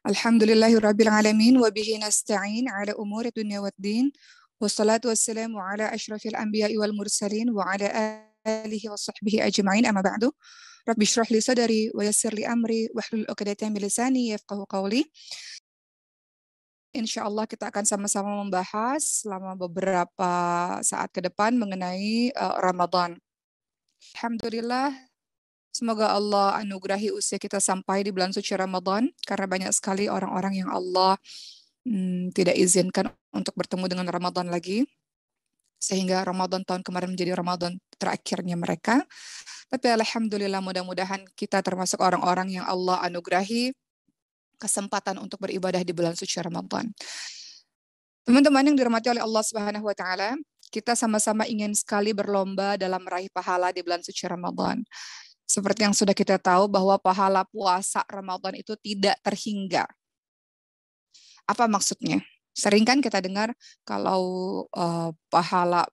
Alhamdulillahirabbil alamin wa bihi nasta'in ala umuri dunya waddin. Wassalatu wassalamu ala asyrafil anbiya'i wal mursalin wa ala alihi wa sahbihi ajma'in amma ba'du. Rabbi shrah li sadri wa yassir li amri wahlul 'uqdatam min lisani yafqahu qawli. Insyaallah kita akan sama-sama membahas selama beberapa saat ke depan mengenai Ramadan. Alhamdulillah, semoga Allah anugerahi usia kita sampai di bulan suci Ramadan, karena banyak sekali orang-orang yang Allah tidak izinkan untuk bertemu dengan Ramadan lagi, sehingga Ramadan tahun kemarin menjadi Ramadan terakhirnya mereka. Tapi alhamdulillah, mudah-mudahan kita termasuk orang-orang yang Allah anugerahi kesempatan untuk beribadah di bulan suci Ramadan. Teman-teman yang dirahmati oleh Allah Subhanahu wa taala, kita sama-sama ingin sekali berlomba dalam meraih pahala di bulan suci Ramadan. Seperti yang sudah kita tahu bahwa pahala puasa Ramadan itu tidak terhingga. Apa maksudnya? Sering kan kita dengar kalau pahala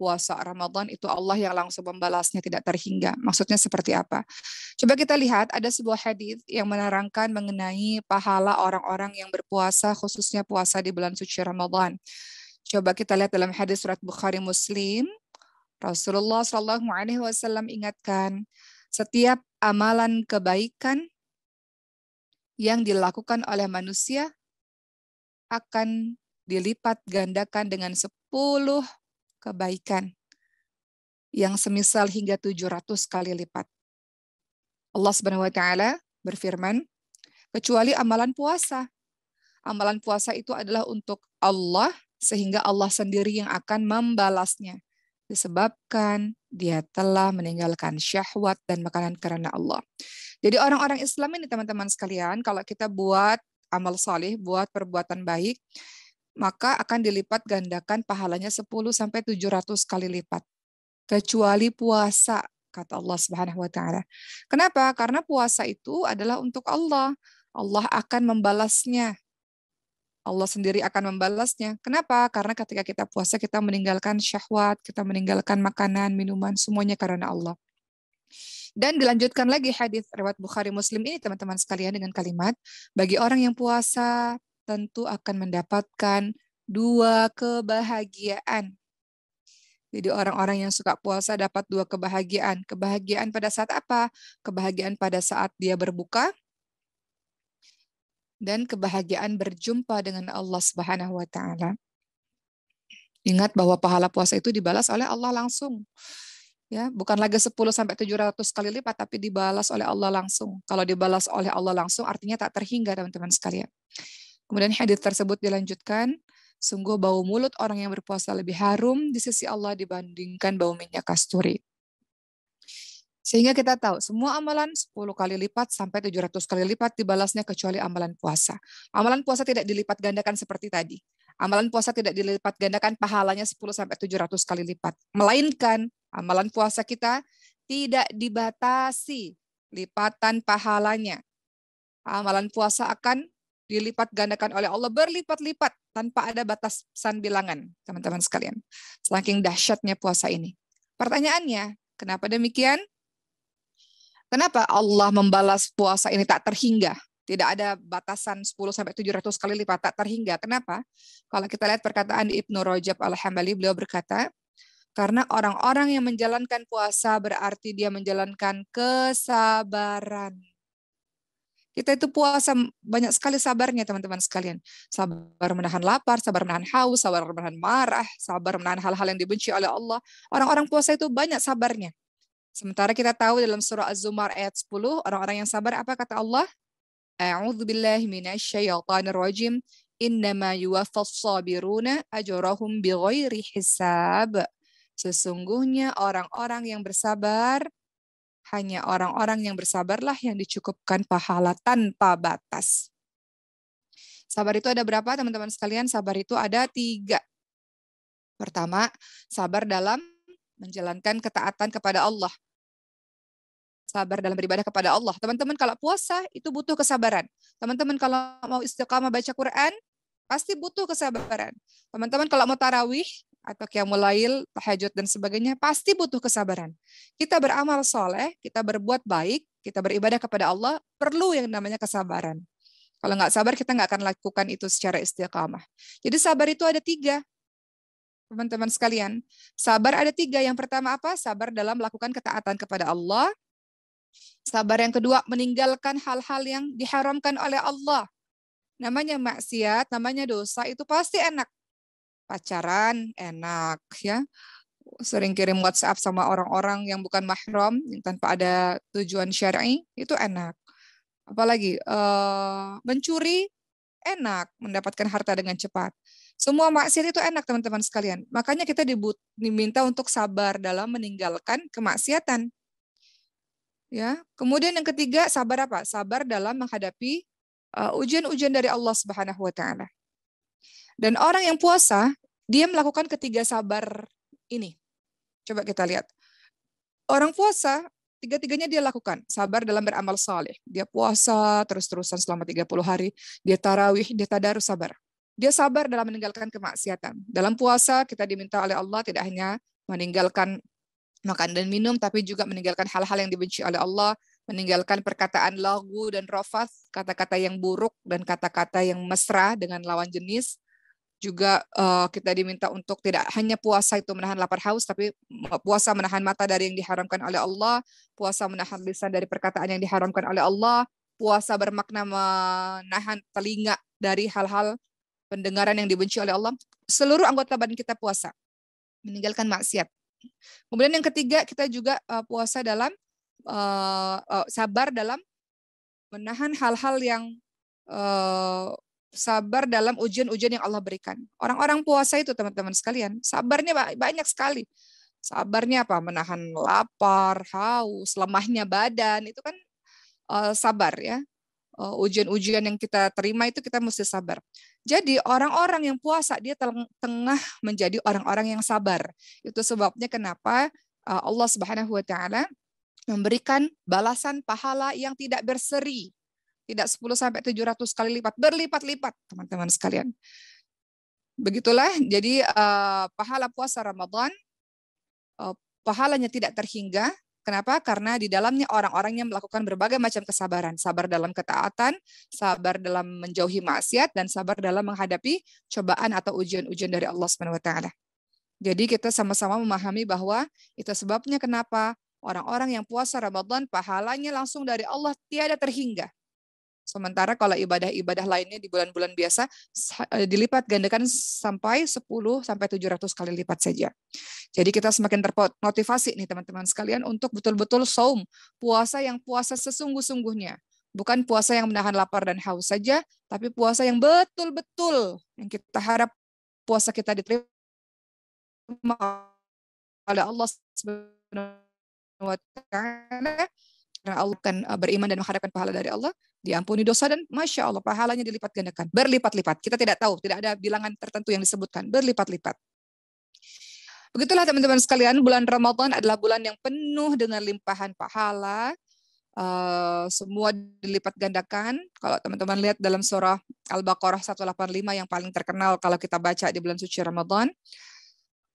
puasa Ramadan itu Allah yang langsung membalasnya, tidak terhingga. Maksudnya seperti apa? Coba kita lihat, ada sebuah hadis yang menerangkan mengenai pahala orang-orang yang berpuasa, khususnya puasa di bulan suci Ramadan. Coba kita lihat dalam hadis surat Bukhari Muslim. Rasulullah SAW ingatkan, setiap amalan kebaikan yang dilakukan oleh manusia akan dilipat gandakan dengan 10 kebaikan yang semisal hingga 700 kali lipat. Allah Subhanahu wa taala berfirman, kecuali amalan puasa. Amalan puasa itu adalah untuk Allah, sehingga Allah sendiri yang akan membalasnya. Disebabkan dia telah meninggalkan syahwat dan makanan karena Allah. Jadi orang-orang Islam ini teman-teman sekalian, kalau kita buat amal salih, buat perbuatan baik, maka akan dilipat gandakan pahalanya 10-700 kali lipat. Kecuali puasa, kata Allah Subhanahu wa taala. Kenapa? Karena puasa itu adalah untuk Allah. Allah akan membalasnya. Allah sendiri akan membalasnya. Kenapa? Karena ketika kita puasa, kita meninggalkan syahwat, kita meninggalkan makanan, minuman, semuanya karena Allah. Dan dilanjutkan lagi hadis riwayat Bukhari Muslim ini teman-teman sekalian dengan kalimat, bagi orang yang puasa tentu akan mendapatkan 2 kebahagiaan. Jadi orang-orang yang suka puasa dapat 2 kebahagiaan. Kebahagiaan pada saat apa? Kebahagiaan pada saat dia berbuka, dan kebahagiaan berjumpa dengan Allah Subhanahu wa taala. Ingat bahwa pahala puasa itu dibalas oleh Allah langsung. Ya, bukan lagi 10-700 kali lipat, tapi dibalas oleh Allah langsung. Kalau dibalas oleh Allah langsung artinya tak terhingga, teman-teman sekalian. Kemudian hadis tersebut dilanjutkan, sungguh bau mulut orang yang berpuasa lebih harum di sisi Allah dibandingkan bau minyak kasturi. Sehingga kita tahu semua amalan 10 kali lipat sampai 700 kali lipat dibalasnya kecuali amalan puasa. Amalan puasa tidak dilipat gandakan seperti tadi. Amalan puasa tidak dilipat gandakan pahalanya 10-700 kali lipat. Melainkan amalan puasa kita tidak dibatasi lipatan pahalanya. Amalan puasa akan dilipat gandakan oleh Allah berlipat-lipat tanpa ada batasan bilangan, teman-teman sekalian. Saking dahsyatnya puasa ini. Pertanyaannya, kenapa demikian? Kenapa Allah membalas puasa ini tak terhingga? Tidak ada batasan 10-700 kali lipat, tak terhingga. Kenapa? Kalau kita lihat perkataan Ibnu Rajab Al-Hambali, beliau berkata, karena orang-orang yang menjalankan puasa berarti dia menjalankan kesabaran. Kita itu puasa banyak sekali sabarnya, teman-teman sekalian. Sabar menahan lapar, sabar menahan haus, sabar menahan marah, sabar menahan hal-hal yang dibenci oleh Allah. Orang-orang puasa itu banyak sabarnya. Sementara kita tahu dalam surah Az-Zumar ayat 10, orang-orang yang sabar apa kata Allah? A'udzubillahi minasyaitonir rajim. Innama yuwaffas sabiruna ajrahum bighairi hisab. Sesungguhnya orang-orang yang bersabar, hanya orang-orang yang bersabarlah yang dicukupkan pahala tanpa batas. Sabar itu ada berapa, teman-teman sekalian? Sabar itu ada 3. Pertama, sabar dalam menjalankan ketaatan kepada Allah. Sabar dalam beribadah kepada Allah. Teman-teman kalau puasa itu butuh kesabaran. Teman-teman kalau mau istiqamah baca Quran, pasti butuh kesabaran. Teman-teman kalau mau tarawih atau qiyamul lail, tahajud dan sebagainya, pasti butuh kesabaran. Kita beramal soleh, kita berbuat baik, kita beribadah kepada Allah, perlu yang namanya kesabaran. Kalau nggak sabar, kita nggak akan lakukan itu secara istiqamah. Jadi sabar itu ada 3, teman-teman sekalian. Sabar ada 3. Yang pertama apa? Sabar dalam melakukan ketaatan kepada Allah. Sabar yang kedua, meninggalkan hal-hal yang diharamkan oleh Allah. Namanya maksiat, namanya dosa, itu pasti enak. Pacaran, enak ya. Sering kirim WhatsApp sama orang-orang yang bukan mahram, yang tanpa ada tujuan syar'i, itu enak. Apalagi mencuri, enak, mendapatkan harta dengan cepat. Semua maksiat itu enak, teman-teman sekalian. Makanya kita diminta untuk sabar dalam meninggalkan kemaksiatan. Ya. Kemudian yang ketiga, sabar apa? Sabar dalam menghadapi ujian-ujian dari Allah Subhanahu wa taala. Dan orang yang puasa, dia melakukan ketiga sabar ini. Coba kita lihat. Orang puasa, tiga-tiganya dia lakukan. Sabar dalam beramal saleh. Dia puasa terus-terusan selama 30 hari. Dia tarawih, dia tadarus, sabar. Dia sabar dalam meninggalkan kemaksiatan. Dalam puasa kita diminta oleh Allah tidak hanya meninggalkan makan dan minum, tapi juga meninggalkan hal-hal yang dibenci oleh Allah, meninggalkan perkataan lagu dan rafath, kata-kata yang buruk dan kata-kata yang mesra dengan lawan jenis. Juga kita diminta untuk tidak hanya puasa itu menahan lapar haus, tapi puasa menahan mata dari yang diharamkan oleh Allah, puasa menahan lisan dari perkataan yang diharamkan oleh Allah, puasa bermakna menahan telinga dari hal-hal pendengaran yang dibenci oleh Allah. Seluruh anggota badan kita puasa, meninggalkan maksiat. Kemudian yang ketiga, kita juga puasa dalam sabar dalam menahan hal-hal yang sabar dalam ujian-ujian yang Allah berikan. Orang-orang puasa itu, teman-teman sekalian, sabarnya banyak sekali. Sabarnya apa? Menahan lapar, haus, lemahnya badan, itu kan sabar ya. Ujian-ujian yang kita terima itu kita mesti sabar. Jadi orang-orang yang puasa dia tengah menjadi orang-orang yang sabar. Itu sebabnya kenapa Allah Subhanahu wa taala memberikan balasan pahala yang tidak berseri. Tidak 10 sampai 700 kali lipat, berlipat-lipat, teman-teman sekalian. Begitulah, jadi pahala puasa Ramadan, pahalanya tidak terhingga. Kenapa? Karena di dalamnya orang-orang yang melakukan berbagai macam kesabaran. Sabar dalam ketaatan, sabar dalam menjauhi maksiat, dan sabar dalam menghadapi cobaan atau ujian-ujian dari Allah SWT. Jadi kita sama-sama memahami bahwa itu sebabnya kenapa orang-orang yang puasa Ramadan, pahalanya langsung dari Allah tiada terhingga. Sementara kalau ibadah-ibadah lainnya di bulan-bulan biasa dilipat gandakan sampai 10 sampai 700 kali lipat saja. Jadi kita semakin termotivasi nih teman-teman sekalian untuk betul-betul saum, puasa yang puasa sesungguh-sungguhnya. Bukan puasa yang menahan lapar dan haus saja, tapi puasa yang betul-betul yang kita harap puasa kita diterima oleh Allah Subhanahu wa taala. Karena Allah kan beriman dan mengharapkan pahala dari Allah, diampuni dosa dan Masya Allah pahalanya dilipat gandakan, berlipat-lipat. Kita tidak tahu, tidak ada bilangan tertentu yang disebutkan, berlipat-lipat. Begitulah teman-teman sekalian, bulan Ramadan adalah bulan yang penuh dengan limpahan pahala, semua dilipat gandakan. Kalau teman-teman lihat dalam surah Al-Baqarah 185 yang paling terkenal kalau kita baca di bulan suci Ramadan,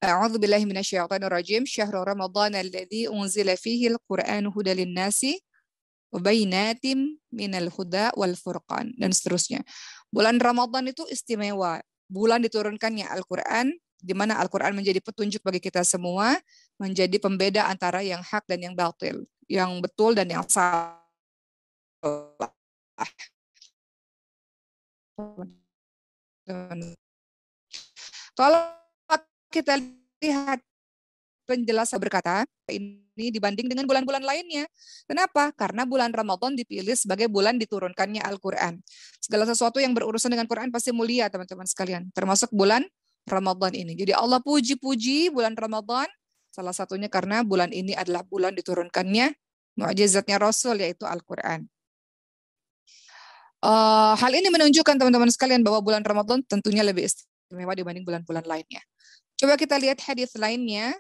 A'udzu billahi minasyaitonir rajim. Syahrul Ramadan alladzi unzila fihi al-Qur'anu hudal linnasi wa bayyinatin minal huda wal furqan, dan seterusnya. Bulan Ramadan itu istimewa. Bulan diturunkannya Al-Qur'an, di mana Al-Qur'an menjadi petunjuk bagi kita semua, menjadi pembeda antara yang hak dan yang batil, yang betul dan yang salah. Kalau kita lihat penjelasan berkata ini dibanding dengan bulan-bulan lainnya. Kenapa? Karena bulan Ramadan dipilih sebagai bulan diturunkannya Al-Quran. Segala sesuatu yang berurusan dengan Quran pasti mulia, teman-teman sekalian. Termasuk bulan Ramadan ini. Jadi Allah puji-puji bulan Ramadan. Salah satunya karena bulan ini adalah bulan diturunkannya mukjizatnya Rasul, yaitu Al-Quran. Hal ini menunjukkan teman-teman sekalian bahwa bulan Ramadan tentunya lebih istimewa dibanding bulan-bulan lainnya. Coba kita lihat hadis lainnya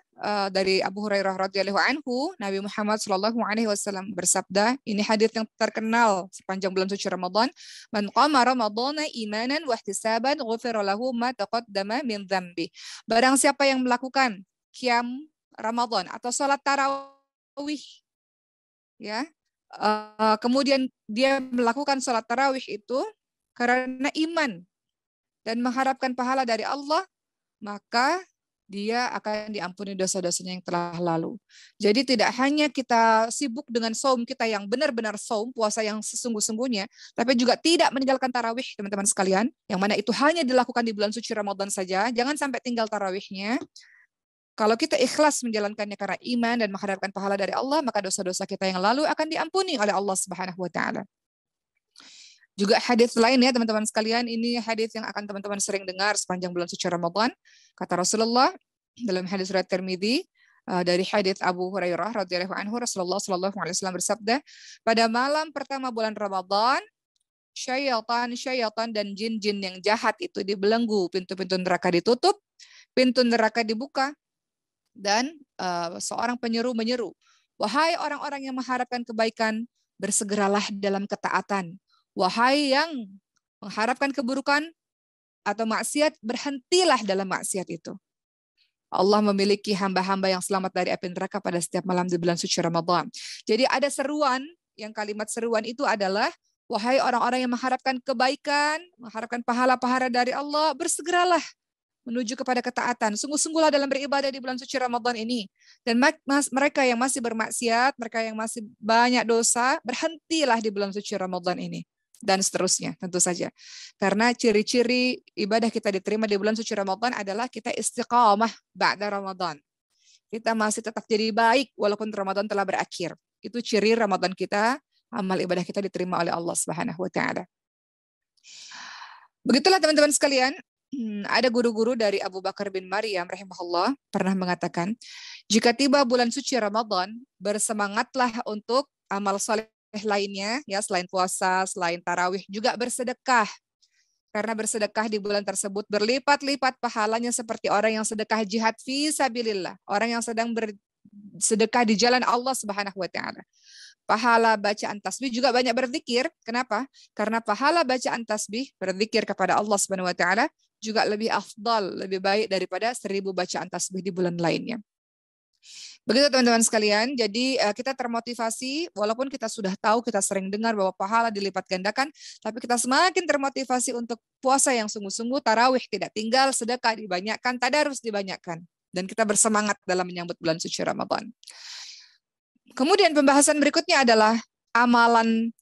dari Abu Hurairah radhiyallahu anhu. Nabi Muhammad sallallahu alaihi wasallam bersabda, ini hadis yang terkenal sepanjang bulan suci Ramadan, "Man qama ramadhana imanan wa ihtisaban ghufira lahu ma taqaddama min dzambi." Barang siapa yang melakukan qiyam Ramadan atau salat tarawih, ya, kemudian dia melakukan salat tarawih itu karena iman dan mengharapkan pahala dari Allah, maka dia akan diampuni dosa-dosanya yang telah lalu. Jadi tidak hanya kita sibuk dengan saum kita yang benar-benar saum, puasa yang sesungguh-sungguhnya, tapi juga tidak meninggalkan tarawih, teman-teman sekalian, yang mana itu hanya dilakukan di bulan suci Ramadan saja. Jangan sampai tinggal tarawihnya. Kalau kita ikhlas menjalankannya karena iman dan mengharapkan pahala dari Allah, maka dosa-dosa kita yang lalu akan diampuni oleh Allah Subhanahu wa taala. Juga hadis lain ya teman-teman sekalian, ini hadis yang akan teman-teman sering dengar sepanjang bulan suci Ramadan. Kata Rasulullah dalam hadis riwayat Tirmidzi dari hadis Abu Hurairah radhiyallahu anhu, Rasulullah sallallahu alaihi wasallam bersabda, pada malam pertama bulan Ramadan, syaitan dan jin-jin yang jahat itu dibelenggu, pintu-pintu neraka ditutup, pintu neraka dibuka, dan seorang penyeru menyeru, wahai orang-orang yang mengharapkan kebaikan, bersegeralah dalam ketaatan. Wahai yang mengharapkan keburukan atau maksiat, berhentilah dalam maksiat itu. Allah memiliki hamba-hamba yang selamat dari api neraka pada setiap malam di bulan suci Ramadan. Jadi ada seruan, yang kalimat seruan itu adalah, wahai orang-orang yang mengharapkan kebaikan, mengharapkan pahala-pahala dari Allah, bersegeralah menuju kepada ketaatan. Sungguh-sungguhlah dalam beribadah di bulan suci Ramadan ini. Dan mereka yang masih bermaksiat, mereka yang masih banyak dosa, berhentilah di bulan suci Ramadan ini. Dan seterusnya, tentu saja. Karena ciri-ciri ibadah kita diterima di bulan suci Ramadan adalah kita istiqamah ba'da Ramadan. Kita masih tetap jadi baik walaupun Ramadan telah berakhir. Itu ciri Ramadan kita, amal ibadah kita diterima oleh Allah Subhanahu wa taala. Begitulah teman-teman sekalian, ada guru-guru dari Abu Bakar bin Maryam rahimahullah pernah mengatakan, jika tiba bulan suci Ramadan, bersemangatlah untuk amal soleh lainnya, ya, selain puasa, selain tarawih, juga bersedekah. Karena bersedekah di bulan tersebut berlipat-lipat pahalanya seperti orang yang sedekah jihad fi sabilillah, orang yang sedang bersedekah di jalan Allah Subhanahu wa taala. Pahala bacaan tasbih juga banyak berzikir. Kenapa? Karena pahala bacaan tasbih, berzikir kepada Allah Subhanahu wa taala, juga lebih afdal, lebih baik daripada 1000 bacaan tasbih di bulan lainnya. Begitu teman-teman sekalian, jadi kita termotivasi, walaupun kita sudah tahu, kita sering dengar bahwa pahala dilipat gandakan, tapi kita semakin termotivasi untuk puasa yang sungguh-sungguh, tarawih tidak tinggal, sedekah dibanyakkan, tadarus dibanyakkan. Dan kita bersemangat dalam menyambut bulan suci Ramadan. Kemudian pembahasan berikutnya adalah amalan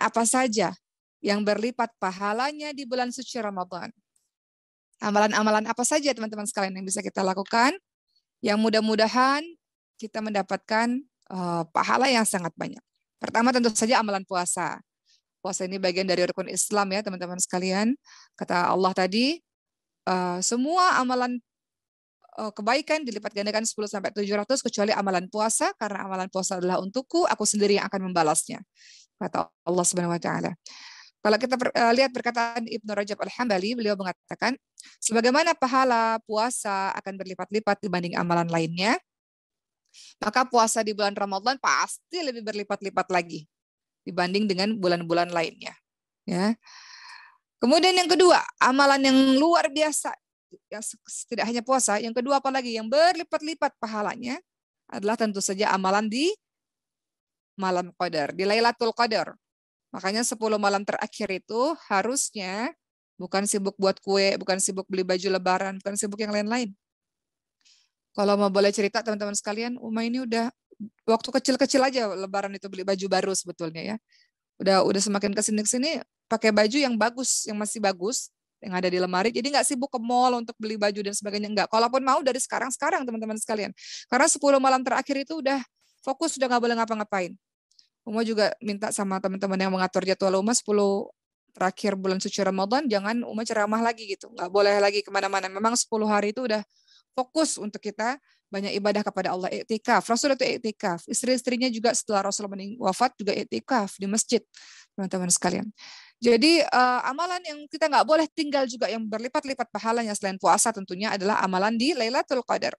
apa saja yang berlipat pahalanya di bulan suci Ramadan. Amalan-amalan apa saja teman-teman sekalian yang bisa kita lakukan, yang mudah-mudahan kita mendapatkan pahala yang sangat banyak. Pertama tentu saja amalan puasa. Puasa ini bagian dari rukun Islam ya teman-teman sekalian. Kata Allah tadi, semua amalan kebaikan dilipat gandakan 10-700 kecuali amalan puasa, karena amalan puasa adalah untukku, aku sendiri yang akan membalasnya. Kata Allah Subhanahu wa taala. Kalau kita lihat perkataan Ibnu Rajab Al-Hambali, beliau mengatakan, sebagaimana pahala puasa akan berlipat-lipat dibanding amalan lainnya, maka puasa di bulan Ramadan pasti lebih berlipat-lipat lagi dibanding dengan bulan-bulan lainnya. Ya. Kemudian yang kedua, amalan yang luar biasa, yang tidak hanya puasa, yang kedua apalagi yang berlipat-lipat pahalanya adalah tentu saja amalan di malam Qadar, di Lailatul Qadar. Makanya 10 malam terakhir itu harusnya bukan sibuk buat kue, bukan sibuk beli baju lebaran, bukan sibuk yang lain-lain. Kalau mau boleh cerita teman-teman sekalian, Uma ini udah waktu kecil-kecil aja lebaran itu beli baju baru sebetulnya ya. Udah semakin kesini pakai baju yang bagus, yang masih bagus, yang ada di lemari. Jadi nggak sibuk ke mall untuk beli baju dan sebagainya, enggak. Kalaupun mau dari sekarang teman-teman sekalian. Karena 10 malam terakhir itu udah fokus, udah nggak boleh ngapa-ngapain. Uma juga minta sama teman-teman yang mengatur jadwal Uma 10 terakhir bulan suci Ramadan, jangan Uma ceramah lagi gitu. Nggak boleh lagi kemana-mana. Memang 10 hari itu udah fokus untuk kita banyak ibadah kepada Allah, iktikaf. Rasul itu iktikaf. Istri-istrinya juga setelah Rasul wafat juga iktikaf di masjid, teman-teman sekalian. Jadi amalan yang kita nggak boleh tinggal juga yang berlipat-lipat pahalanya selain puasa tentunya adalah amalan di Lailatul Qadar.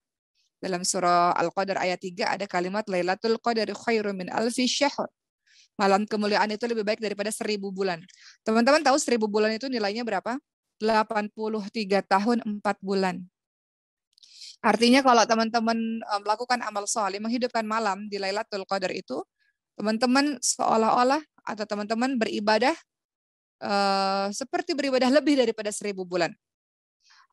Dalam surah Al-Qadar ayat 3 ada kalimat Lailatul Qadar khairum min alfi syahr. Malam kemuliaan itu lebih baik daripada 1000 bulan. Teman-teman tahu 1000 bulan itu nilainya berapa? 83 tahun 4 bulan. Artinya kalau teman-teman melakukan amal soleh, menghidupkan malam di Lailatul Qadar itu, teman-teman seolah-olah atau teman-teman beribadah seperti beribadah lebih daripada 1000 bulan.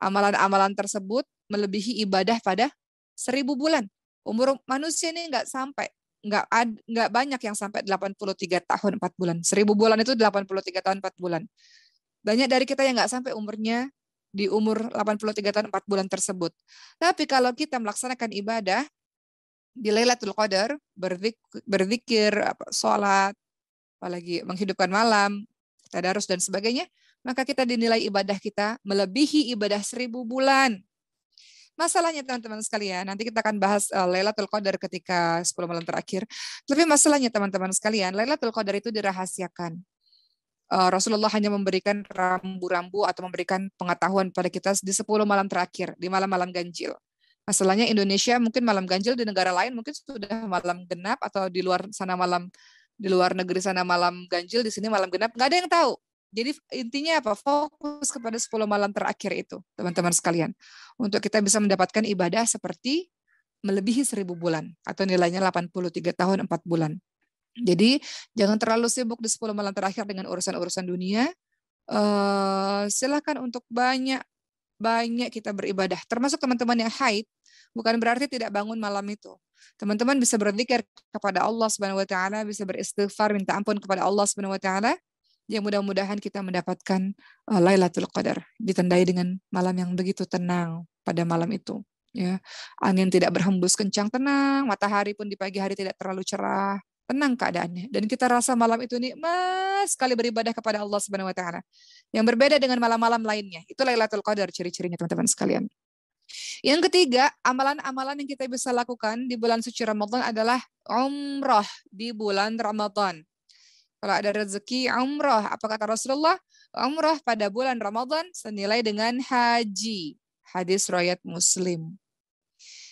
Amalan-amalan tersebut melebihi ibadah pada 1000 bulan. Umur manusia ini nggak banyak yang sampai 83 tahun 4 bulan. 1000 bulan itu 83 tahun 4 bulan. Banyak dari kita yang nggak sampai umurnya di umur 83 tahun 4 bulan tersebut. Tapi kalau kita melaksanakan ibadah di Lailatul Qadar, berzikir, sholat, apalagi menghidupkan malam, tadarus dan sebagainya, maka kita dinilai ibadah kita melebihi ibadah 1000 bulan. Masalahnya teman-teman sekalian, nanti kita akan bahas Lailatul Qadar ketika 10 malam terakhir. Tapi masalahnya teman-teman sekalian, Lailatul Qadar itu dirahasiakan. Rasulullah hanya memberikan rambu-rambu atau memberikan pengetahuan pada kita di 10 malam terakhir, di malam-malam ganjil. Masalahnya Indonesia mungkin malam ganjil, di negara lain mungkin sudah malam genap, atau di luar negeri sana malam ganjil, di sini malam genap, nggak ada yang tahu. Jadi intinya apa? Fokus kepada 10 malam terakhir itu, teman-teman sekalian. Untuk kita bisa mendapatkan ibadah seperti melebihi 1000 bulan, atau nilainya 83 tahun 4 bulan. Jadi jangan terlalu sibuk di 10 malam terakhir dengan urusan-urusan dunia. Silakan untuk banyak kita beribadah. Termasuk teman-teman yang haid, bukan berarti tidak bangun malam itu. Teman-teman bisa berzikir kepada Allah Subhanahu wa taala, bisa beristighfar, minta ampun kepada Allah Subhanahu wa taala. Yang mudah-mudahan kita mendapatkan Lailatul Qadar, ditandai dengan malam yang begitu tenang pada malam itu. Ya, angin tidak berhembus kencang, tenang. Matahari pun di pagi hari tidak terlalu cerah, tenang keadaannya. Dan kita rasa malam itu nikmat sekali beribadah kepada Allah Subhanahu wa taala. Yang berbeda dengan malam-malam lainnya. Itu Lailatul Qadar ciri-cirinya teman-teman sekalian. Yang ketiga, amalan-amalan yang kita bisa lakukan di bulan suci Ramadan adalah umrah di bulan Ramadan. Kalau ada rezeki umrah, apa kata Rasulullah? Umrah pada bulan Ramadan senilai dengan haji. Hadis riwayat Muslim.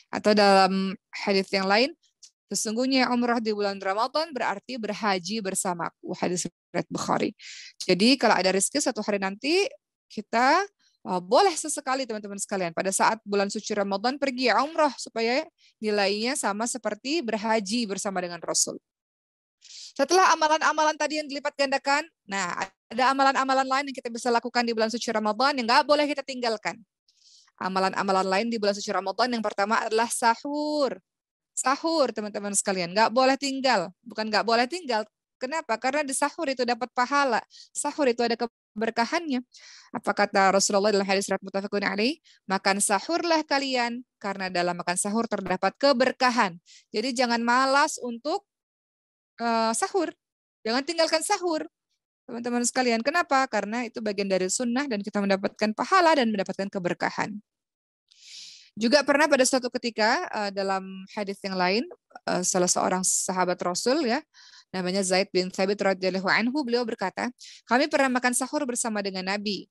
Atau dalam hadis yang lain, sesungguhnya umrah di bulan Ramadan berarti berhaji bersamaku. Hadis riwayat Bukhari. Jadi kalau ada rezeki satu hari nanti, kita boleh sesekali teman-teman sekalian pada saat bulan suci Ramadan pergi umrah supaya nilainya sama seperti berhaji bersama dengan Rasul. Setelah amalan-amalan tadi yang dilipat gandakan, nah ada amalan-amalan lain yang kita bisa lakukan di bulan suci Ramadan yang nggak boleh kita tinggalkan. Amalan-amalan lain di bulan suci Ramadan yang pertama adalah sahur. Sahur teman-teman sekalian, nggak boleh tinggal. Bukan nggak boleh tinggal, kenapa? Karena di sahur itu dapat pahala. Sahur itu ada keberkahannya. Apa kata Rasulullah dalam hadis riwayat muttafaqun alaih? Makan sahurlah kalian, karena dalam makan sahur terdapat keberkahan. Jadi jangan malas untuk sahur. Jangan tinggalkan sahur, teman-teman sekalian. Kenapa? Karena itu bagian dari sunnah dan kita mendapatkan pahala dan mendapatkan keberkahan. Juga pernah pada suatu ketika dalam hadis yang lain, salah seorang sahabat Rasul ya, namanya Zaid bin Thabit radhiyallahu anhu, beliau berkata, kami pernah makan sahur bersama dengan Nabi.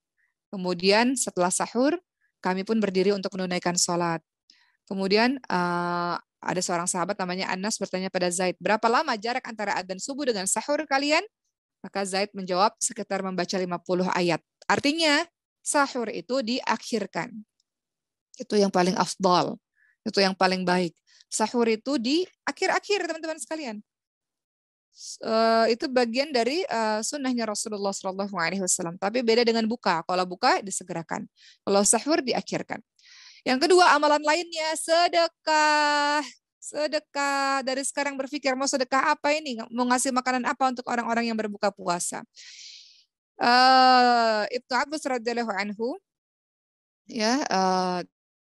Kemudian setelah sahur, kami pun berdiri untuk menunaikan sholat. Kemudian ada seorang sahabat namanya Anas bertanya pada Zaid, berapa lama jarak antara adzan subuh dengan sahur kalian? Maka Zaid menjawab sekitar membaca 50 ayat. Artinya sahur itu diakhirkan. Itu yang paling afdal. Itu yang paling baik. Sahur itu di akhir-akhir teman-teman sekalian. Itu bagian dari sunnahnya Rasulullah SAW. Tapi beda dengan buka. Kalau buka disegerakan. Kalau sahur diakhirkan. Yang kedua, amalan lainnya sedekah. Sedekah. Dari sekarang berpikir mau sedekah apa ini? Mau ngasih makanan apa untuk orang-orang yang berbuka puasa? Ibnu Abbas radhiyallahu anhu, ya,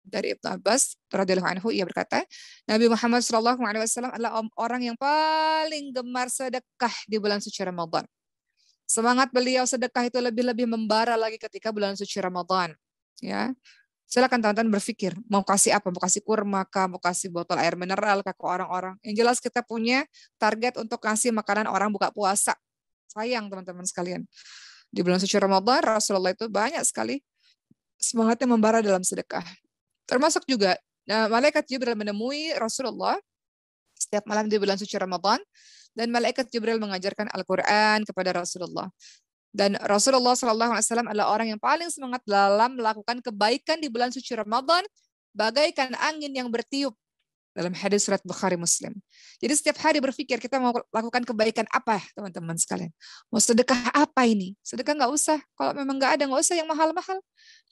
dari Ibnu Abbas radhiyallahu anhu, ia berkata, Nabi Muhammad SAW adalah orang yang paling gemar sedekah di bulan suci Ramadan. Semangat beliau sedekah itu lebih-lebih membara lagi ketika bulan suci Ramadan. Ya. Silakan teman-teman berpikir, mau kasih apa? Mau kasih kurma kah? Mau kasih botol air mineral kah ke orang-orang? Yang jelas kita punya target untuk kasih makanan orang buka puasa. Sayang teman-teman sekalian. Di bulan suci Ramadan, Rasulullah itu banyak sekali semangatnya membara dalam sedekah. Termasuk juga, malaikat Jibril menemui Rasulullah setiap malam di bulan suci Ramadan, dan malaikat Jibril mengajarkan Al-Quran kepada Rasulullah. Dan Rasulullah SAW adalah orang yang paling semangat dalam melakukan kebaikan di bulan suci Ramadan, bagaikan angin yang bertiup. Dalam hadis surat Bukhari Muslim. Jadi setiap hari berpikir kita mau lakukan kebaikan apa, teman-teman sekalian. Mau sedekah apa ini? Sedekah nggak usah. Kalau memang nggak ada, nggak usah yang mahal-mahal.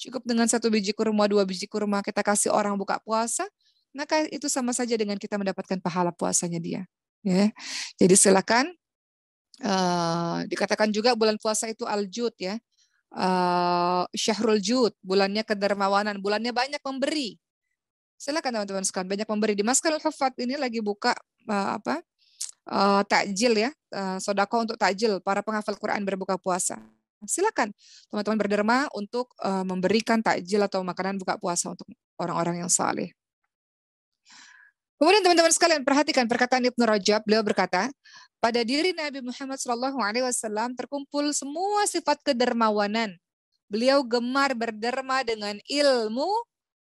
Cukup dengan 1 biji kurma, 2 biji kurma kita kasih orang buka puasa, maka itu sama saja dengan kita mendapatkan pahala puasanya dia. Ya, jadi silakan. Dikatakan juga bulan puasa itu al-jud ya. Syahrul jud, bulannya kedermawanan, bulannya banyak memberi. Silakan teman-teman sekalian banyak memberi. Di Maskanul Huffaz ini lagi buka takjil ya, sedekah untuk takjil para penghafal Quran berbuka puasa. Silakan teman-teman berderma untuk memberikan takjil atau makanan buka puasa untuk orang-orang yang saleh. Kemudian teman-teman sekalian perhatikan perkataan Ibnu Rajab, beliau berkata, pada diri Nabi Muhammad SAW terkumpul semua sifat kedermawanan. Beliau gemar berderma dengan ilmu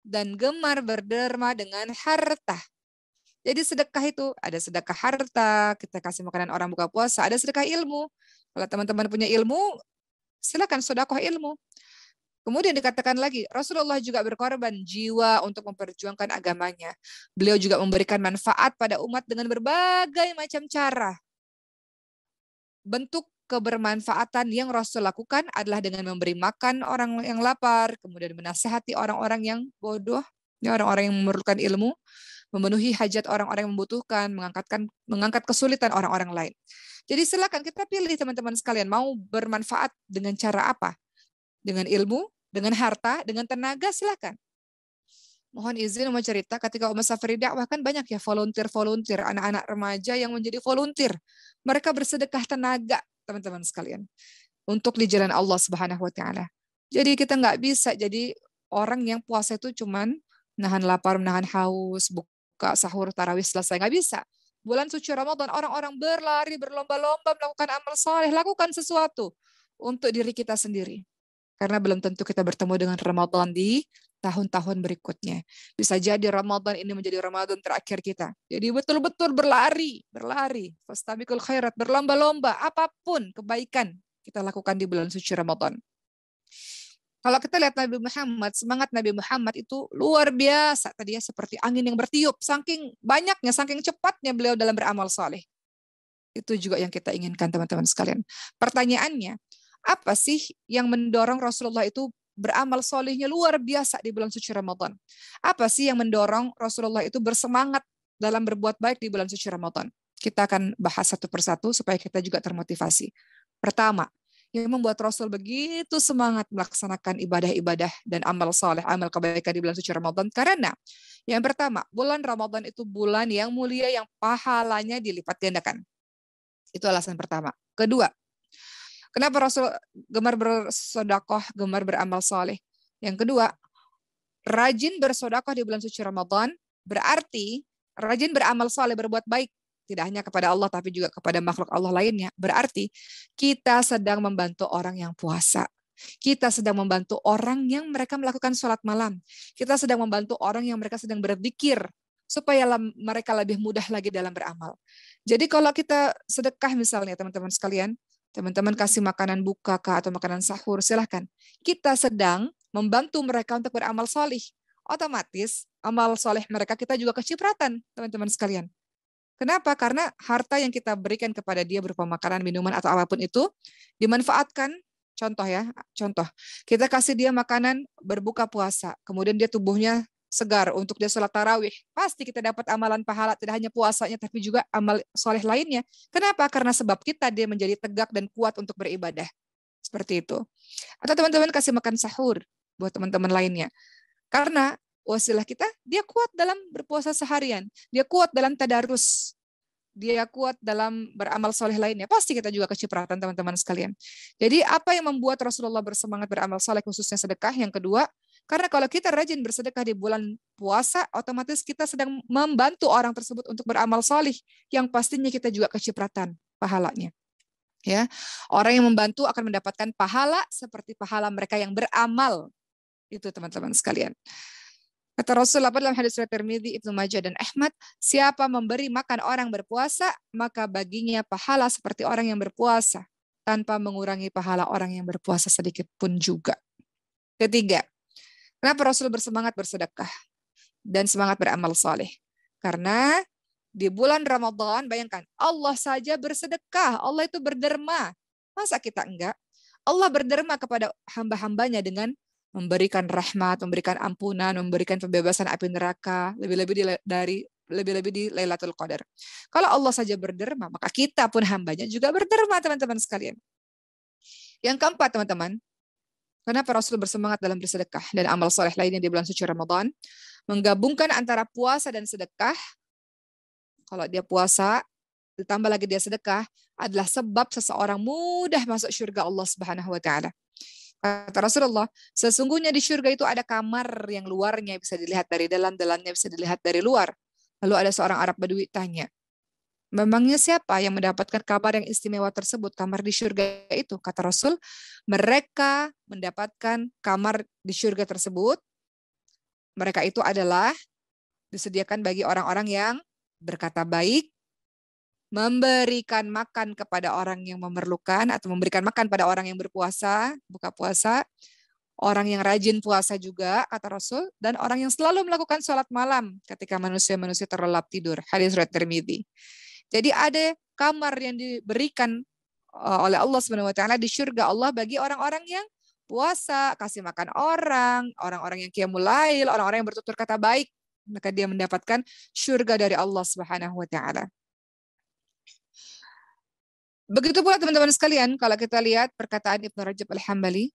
dan gemar berderma dengan harta. Jadi sedekah itu ada sedekah harta, kita kasih makanan orang buka puasa, ada sedekah ilmu. Kalau teman-teman punya ilmu, silakan sedekah ilmu. Kemudian dikatakan lagi, Rasulullah juga berkorban jiwa untuk memperjuangkan agamanya. Beliau juga memberikan manfaat pada umat dengan berbagai macam cara. Bentuk kebermanfaatan yang Rasul lakukan adalah dengan memberi makan orang yang lapar, kemudian menasihati orang-orang yang bodoh, orang-orang yang memerlukan ilmu, memenuhi hajat orang-orang yang membutuhkan, mengangkat kesulitan orang-orang lain. Jadi silakan kita pilih teman-teman sekalian, mau bermanfaat dengan cara apa? Dengan ilmu, dengan harta, dengan tenaga, silakan. Mohon izin mau cerita, ketika Umar Safari dakwah kan banyak ya volunteer, anak-anak remaja yang menjadi volunteer. Mereka bersedekah tenaga, teman-teman sekalian, untuk di jalan Allah Subhanahu wa taala. Jadi kita nggak bisa jadi orang yang puasa itu cuman nahan lapar, menahan haus, buka sahur, tarawih selesai, nggak bisa. Bulan suci Ramadan orang-orang berlari, berlomba-lomba melakukan amal soleh, lakukan sesuatu untuk diri kita sendiri. Karena belum tentu kita bertemu dengan Ramadan di tahun-tahun berikutnya. Bisa jadi Ramadan ini menjadi Ramadan terakhir kita. Jadi betul-betul berlari. Fastabiqul khairat, berlomba-lomba. Apapun kebaikan kita lakukan di bulan suci Ramadan. Kalau kita lihat Nabi Muhammad, semangat Nabi Muhammad itu luar biasa. Tadi ya seperti angin yang bertiup. Saking banyaknya, saking cepatnya beliau dalam beramal soleh. Itu juga yang kita inginkan teman-teman sekalian. Pertanyaannya, apa sih yang mendorong Rasulullah itu beramal solehnya luar biasa di bulan suci Ramadan? Apa sih yang mendorong Rasulullah itu bersemangat dalam berbuat baik di bulan suci Ramadan? Kita akan bahas satu persatu supaya kita juga termotivasi. Pertama, yang membuat Rasul begitu semangat melaksanakan ibadah-ibadah dan amal soleh, amal kebaikan di bulan suci Ramadan. Karena yang pertama, bulan Ramadan itu bulan yang mulia yang pahalanya dilipat gandakan. Itu alasan pertama. Kedua, kenapa Rasul gemar bersedekah, gemar beramal soleh? Yang kedua, rajin bersedekah di bulan suci Ramadan berarti rajin beramal soleh, berbuat baik. Tidak hanya kepada Allah, tapi juga kepada makhluk Allah lainnya. Berarti kita sedang membantu orang yang puasa. Kita sedang membantu orang yang mereka melakukan sholat malam. Kita sedang membantu orang yang mereka sedang berzikir supaya mereka lebih mudah lagi dalam beramal. Jadi kalau kita sedekah misalnya teman-teman sekalian, teman-teman kasih makanan buka atau makanan sahur, silahkan. Kita sedang membantu mereka untuk beramal soleh. Otomatis amal soleh mereka kita juga kecipratan, teman-teman sekalian. Kenapa? Karena harta yang kita berikan kepada dia berupa makanan, minuman, atau apapun itu, dimanfaatkan. Contoh, kita kasih dia makanan berbuka puasa, kemudian dia tubuhnya segar untuk dia sholat tarawih. Pasti kita dapat amalan pahala, tidak hanya puasanya, tapi juga amal soleh lainnya. Kenapa? Karena sebab kita dia menjadi tegak dan kuat untuk beribadah. Seperti itu. Atau teman-teman kasih makan sahur buat teman-teman lainnya. Karena wasilah kita, dia kuat dalam berpuasa seharian. Dia kuat dalam tadarus. Dia kuat dalam beramal soleh lainnya. Pasti kita juga kecipratan teman-teman sekalian. Jadi apa yang membuat Rasulullah bersemangat beramal soleh khususnya sedekah? Yang kedua, karena kalau kita rajin bersedekah di bulan puasa, otomatis kita sedang membantu orang tersebut untuk beramal soleh. Yang pastinya kita juga kecipratan pahalanya. Ya, orang yang membantu akan mendapatkan pahala seperti pahala mereka yang beramal. Itu teman-teman sekalian. Kata Rasulullah dalam hadis riwayat Tirmidzi, Ibnu Majah dan Ahmad, siapa memberi makan orang berpuasa, maka baginya pahala seperti orang yang berpuasa, tanpa mengurangi pahala orang yang berpuasa sedikit pun juga. Ketiga, kenapa Rasul bersemangat bersedekah dan semangat beramal soleh? Karena di bulan Ramadan, bayangkan, Allah saja bersedekah, Allah itu berderma. Masa kita enggak? Allah berderma kepada hamba-hambanya dengan memberikan rahmat, memberikan ampunan, memberikan pembebasan api neraka, lebih-lebih di Lailatul Qadar. Kalau Allah saja berderma, maka kita pun hambanya juga berderma, teman-teman sekalian. Yang keempat, teman-teman, kenapa Rasul bersemangat dalam bersedekah dan amal soleh lainnya di bulan suci Ramadan? Menggabungkan antara puasa dan sedekah. Kalau dia puasa, ditambah lagi dia sedekah, adalah sebab seseorang mudah masuk surga Allah Subhanahu wa taala. Kata Rasulullah, sesungguhnya di surga itu ada kamar yang luarnya bisa dilihat dari dalam, dalamnya bisa dilihat dari luar. Lalu ada seorang Arab Badui tanya, memangnya siapa yang mendapatkan kabar yang istimewa tersebut, kamar di surga itu? Kata Rasul, mereka mendapatkan kamar di surga tersebut. Mereka itu adalah disediakan bagi orang-orang yang berkata baik, memberikan makan kepada orang yang memerlukan, atau memberikan makan pada orang yang berpuasa, buka puasa, orang yang rajin puasa juga, kata Rasul, dan orang yang selalu melakukan sholat malam ketika manusia-manusia terlelap tidur. Hadis riwayat Tirmidzi. Jadi ada kamar yang diberikan oleh Allah Subhanahu wa taala di surga Allah bagi orang-orang yang puasa, kasih makan orang, orang-orang yang qiyamul lail, orang-orang yang bertutur kata baik, maka dia mendapatkan surga dari Allah Subhanahu wa taala. Begitu pula teman-teman sekalian, kalau kita lihat perkataan Ibnu Rajab Al-Hambali,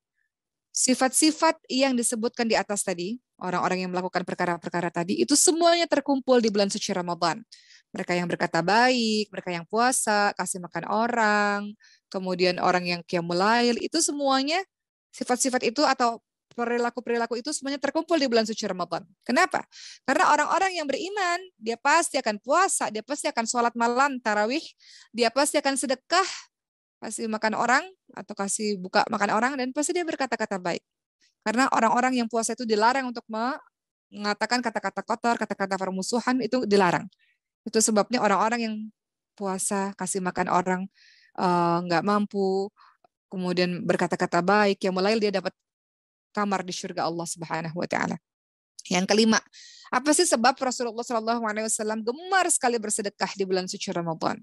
sifat-sifat yang disebutkan di atas tadi, orang-orang yang melakukan perkara-perkara tadi, itu semuanya terkumpul di bulan suci Ramadan. Mereka yang berkata baik, mereka yang puasa, kasih makan orang, kemudian orang yang qiyamul lail, itu semuanya, sifat-sifat itu atau perilaku-perilaku itu semuanya terkumpul di bulan suci Ramadan. Kenapa? Karena orang-orang yang beriman, dia pasti akan puasa, dia pasti akan sholat malam, tarawih, dia pasti akan sedekah, kasih makan orang, atau kasih buka makan orang, dan pasti dia berkata-kata baik. Karena orang-orang yang puasa itu dilarang untuk mengatakan kata-kata kotor, kata-kata permusuhan, itu dilarang. Itu sebabnya orang-orang yang puasa, kasih makan orang, nggak mampu, kemudian berkata-kata baik, yang mulai dia dapat kamar di surga Allah Subhanahu wa taala. Yang kelima, apa sih sebab Rasulullah SAW gemar sekali bersedekah di bulan suci Ramadan?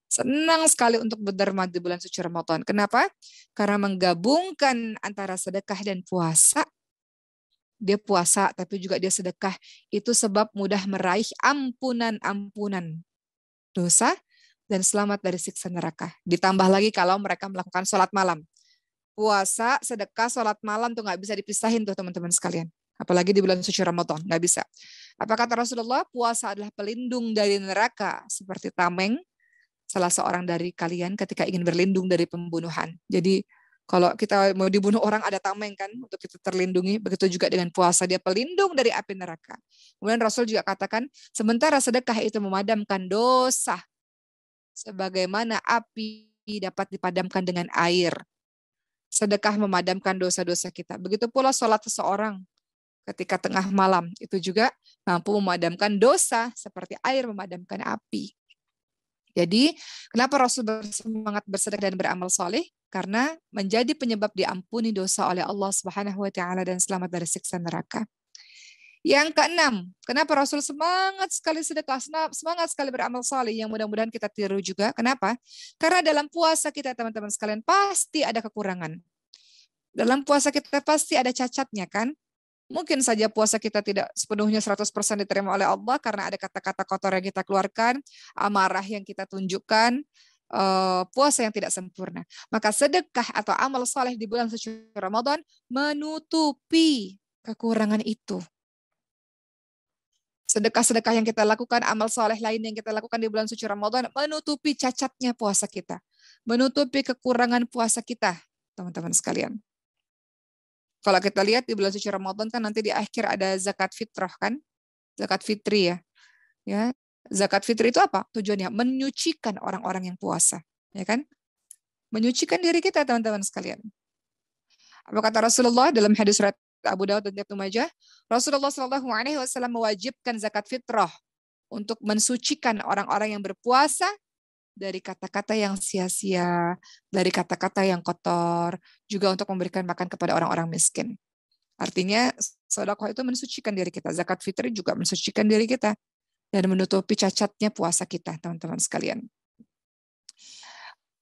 Senang sekali untuk berderma di bulan suci Ramadan. Kenapa? Karena menggabungkan antara sedekah dan puasa. Dia puasa tapi juga dia sedekah. Itu sebab mudah meraih ampunan-ampunan dosa dan selamat dari siksa neraka. Ditambah lagi kalau mereka melakukan sholat malam. Puasa, sedekah, sholat malam tuh nggak bisa dipisahin tuh teman-teman sekalian. Apalagi di bulan suci Ramadan, nggak bisa. Apa kata Rasulullah? Puasa adalah pelindung dari neraka. Seperti tameng, salah seorang dari kalian ketika ingin berlindung dari pembunuhan. Jadi kalau kita mau dibunuh orang ada tameng kan untuk kita terlindungi. Begitu juga dengan puasa, dia pelindung dari api neraka. Kemudian Rasul juga katakan, sementara sedekah itu memadamkan dosa. Sebagaimana api dapat dipadamkan dengan air. Sedekah memadamkan dosa-dosa kita. Begitu pula sholat seseorang ketika tengah malam. Itu juga mampu memadamkan dosa seperti air memadamkan api. Jadi kenapa Rasul bersemangat bersedekah dan beramal soleh? Karena menjadi penyebab diampuni dosa oleh Allah Subhanahu wa taala dan selamat dari siksa neraka. Yang keenam, kenapa Rasul semangat sekali sedekah, semangat sekali beramal saleh, yang mudah-mudahan kita tiru juga. Kenapa? Karena dalam puasa kita teman-teman sekalian pasti ada kekurangan. Dalam puasa kita pasti ada cacatnya kan? Mungkin saja puasa kita tidak sepenuhnya 100% diterima oleh Allah karena ada kata-kata kotor yang kita keluarkan, amarah yang kita tunjukkan, puasa yang tidak sempurna. Maka sedekah atau amal saleh di bulan suci Ramadan menutupi kekurangan itu. Sedekah-sedekah yang kita lakukan, amal soleh lain yang kita lakukan di bulan suci Ramadan menutupi cacatnya puasa kita. Menutupi kekurangan puasa kita, teman-teman sekalian. Kalau kita lihat di bulan suci Ramadan kan nanti di akhir ada zakat fitrah kan? Zakat fitri ya. Ya, zakat fitri itu apa? Tujuannya menyucikan orang-orang yang puasa, ya kan? Menyucikan diri kita, teman-teman sekalian. Apa kata Rasulullah dalam hadis riwayat Abu Daud dan Ibnu Majah? Rasulullah SAW mewajibkan zakat fitrah untuk mensucikan orang-orang yang berpuasa dari kata-kata yang sia-sia, dari kata-kata yang kotor, juga untuk memberikan makan kepada orang-orang miskin. Artinya sedekah itu mensucikan diri kita. Zakat fitri juga mensucikan diri kita. dan menutupi cacatnya puasa kita, teman-teman sekalian.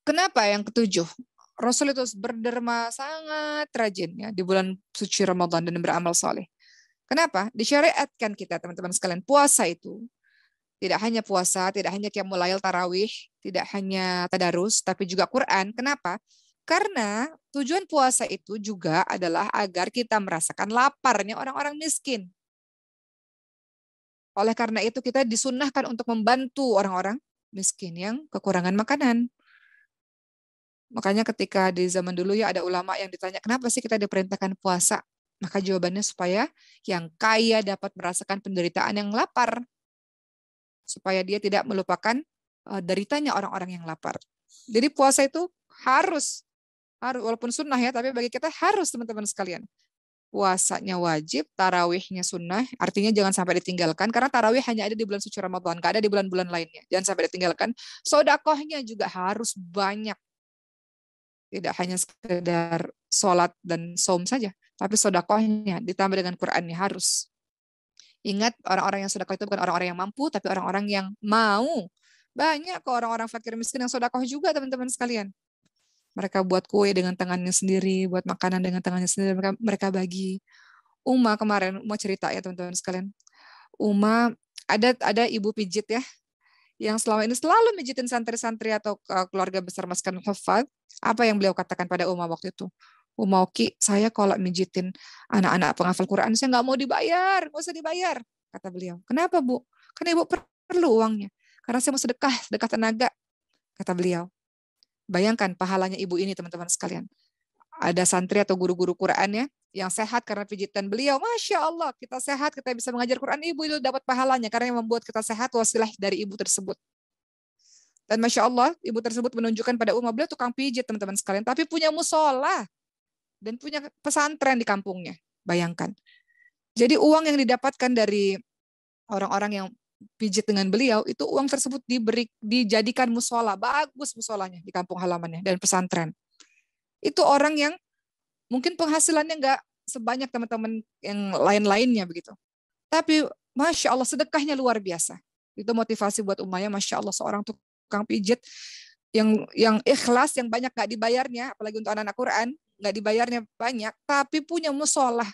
Kenapa yang ketujuh? Rasul itu berderma sangat rajin ya di bulan suci Ramadan dan beramal soleh. Kenapa? Disyariatkan kita, teman-teman sekalian, puasa itu tidak hanya puasa, tidak hanya qiyamul lail, tarawih, tidak hanya tadarus, tapi juga Quran. Kenapa? Karena tujuan puasa itu juga adalah agar kita merasakan laparnya orang-orang miskin. Oleh karena itu kita disunnahkan untuk membantu orang-orang miskin yang kekurangan makanan. Makanya ketika di zaman dulu ya ada ulama yang ditanya, kenapa sih kita diperintahkan puasa? Maka jawabannya supaya yang kaya dapat merasakan penderitaan yang lapar. Supaya dia tidak melupakan deritanya orang-orang yang lapar. Jadi puasa itu harus walaupun sunnah ya, tapi bagi kita harus, teman-teman sekalian. Puasanya wajib, tarawihnya sunnah, artinya jangan sampai ditinggalkan, karena tarawih hanya ada di bulan suci Ramadan, nggak ada di bulan-bulan lainnya. Jangan sampai ditinggalkan. Sodakohnya juga harus banyak. Tidak hanya sekedar sholat dan saum saja, tapi sodakohnya ditambah dengan Qur'annya harus. Ingat, orang-orang yang sodakoh itu bukan orang-orang yang mampu, tapi orang-orang yang mau. Banyak kok orang-orang fakir miskin yang sodakoh juga, teman-teman sekalian. Mereka buat kue dengan tangannya sendiri, buat makanan dengan tangannya sendiri, mereka bagi. Kemarin, Uma cerita ya teman-teman sekalian. Uma ada ibu pijit ya, yang selama ini selalu mijitin santri-santri atau keluarga besar Maskan Hufad. Apa yang beliau katakan pada Uma waktu itu? Uma, Oki, saya kalau mijitin anak-anak penghafal Quran, saya nggak mau dibayar, nggak usah dibayar, kata beliau. Kenapa, Bu? Karena ibu perlu uangnya. Karena saya mau sedekah tenaga, kata beliau. Bayangkan pahalanya ibu ini, teman-teman sekalian. Ada santri atau guru-guru Quran ya, yang sehat karena pijitan beliau. Masya Allah, kita sehat, kita bisa mengajar Quran, ibu itu dapat pahalanya. Karena yang membuat kita sehat wasilah dari ibu tersebut. Dan Masya Allah, ibu tersebut menunjukkan pada Uma, beliau tukang pijit, teman-teman sekalian. Tapi punya musola dan punya pesantren di kampungnya. Bayangkan. Jadi uang yang didapatkan dari orang-orang yang pijit dengan beliau, itu uang tersebut dijadikan musola. Bagus musolanya di kampung halamannya dan pesantren. Itu orang yang mungkin penghasilannya nggak sebanyak teman-teman yang lain-lainnya begitu. Tapi Masya Allah sedekahnya luar biasa. Itu motivasi buat Umayyah, Masya Allah seorang tukang pijit yang ikhlas, yang banyak nggak dibayarnya, apalagi untuk anak-anak Quran, nggak dibayarnya banyak, tapi punya musola.